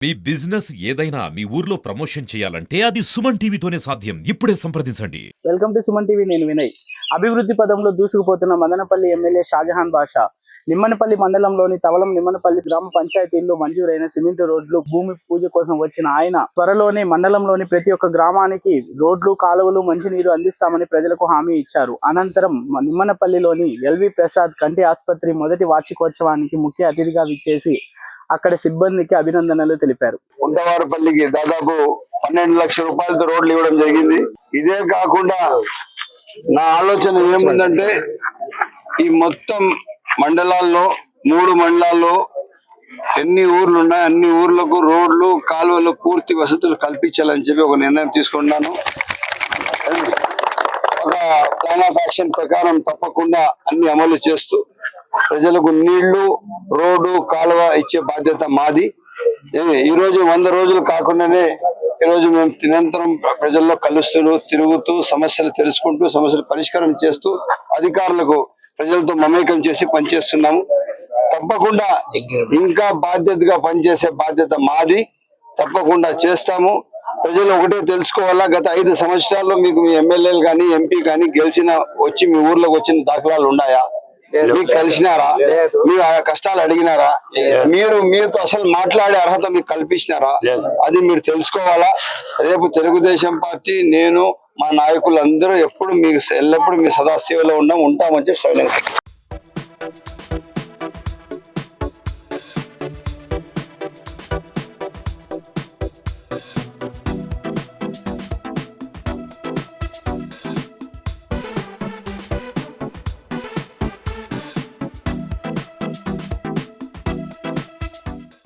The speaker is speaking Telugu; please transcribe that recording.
మీ బిజినెస్ ఏదైనా మీ ఊర్లో ప్రమోషన్ చేయాలంటే అది సుమన్ టీవీతోనే సాధ్యం. ఇప్పుడే సంప్రదించండి. Welcome to Suman TV. నేను వినయ్. అభివృద్ధి పదంలో దూసుకుపోతున్న మదనపల్లి ఎమ్మెల్యే షాజహాన్ బాషా నిమ్మనపల్లి మండలంలోని తవలం నిమ్మనపల్లి గ్రామ పంచాయతీల్లో మంజూరైన సిమెంట్ రోడ్లు భూమి పూజ కోసం వచ్చిన ఆయన త్వరలోనే మండలంలోని ప్రతి ఒక్క గ్రామానికి రోడ్లు, కాలువలు, మంచినీరు అందిస్తామని ప్రజలకు హామీ ఇచ్చారు. అనంతరం నిమ్మనపల్లిలోని ఎల్వి ప్రసాద్ కంటి ఆసుపత్రి మొదటి వార్షికోత్సవానికి ముఖ్య అతిథిగా విచ్చేసి అక్కడ సిబ్బందికి అభినందనలు తెలిపారు. కుంటవారపల్లికి దాదాపు 12 లక్షల రూపాయలతో రోడ్లు ఇవ్వడం జరిగింది. ఇదే కాకుండా నా ఆలోచన ఏముందంటే ఈ మొత్తం మండలాల్లో 3 మండలాల్లో ఎన్ని ఊర్లు ఉన్నాయి అన్ని ఊర్లకు రోడ్లు, కాలువలు పూర్తి వసతులు కల్పించాలని చెప్పి ఒక నిర్ణయం తీసుకున్నాను. ఒక ప్లాన్ ఆఫ్ యాక్షన్ ప్రకారం తప్పకుండా అన్ని అమలు చేస్తూ ప్రజలకు నీళ్లు, రోడ్డు, కాలువ ఇచ్చే బాధ్యత మాది. ఈ రోజు 100 రోజులు కాకుండానే ఈరోజు మేము నిరంతరం ప్రజల్లో కలుస్తూ తిరుగుతూ సమస్యలు తెలుసుకుంటూ సమస్యలు పరిష్కారం చేస్తూ అధికారులకు ప్రజలతో మమేకం చేసి పనిచేస్తున్నాము. తప్పకుండా ఇంకా బాధ్యతగా పనిచేసే బాధ్యత మాది. తప్పకుండా చేస్తాము. ప్రజలు ఒకటే తెలుసుకోవాలా, గత 5 సంవత్సరాల్లో మీకు మీ ఎమ్మెల్యేలు కానీ ఎంపీ కానీ వచ్చి మీ ఊర్లోకి వచ్చిన దాఖలాలు ఉన్నాయా? మీకు కలిసినారా? మీరు ఆ కష్టాలు అడిగినారా? మీతో అసలు మాట్లాడే అర్హత మీకు కల్పించినారా? అది మీరు తెలుసుకోవాలా. రేపు తెలుగుదేశం పార్టీ, నేను, మా నాయకులందరూ ఎల్లప్పుడూ మీ సదాశివలో ఉంటామని చెప్పి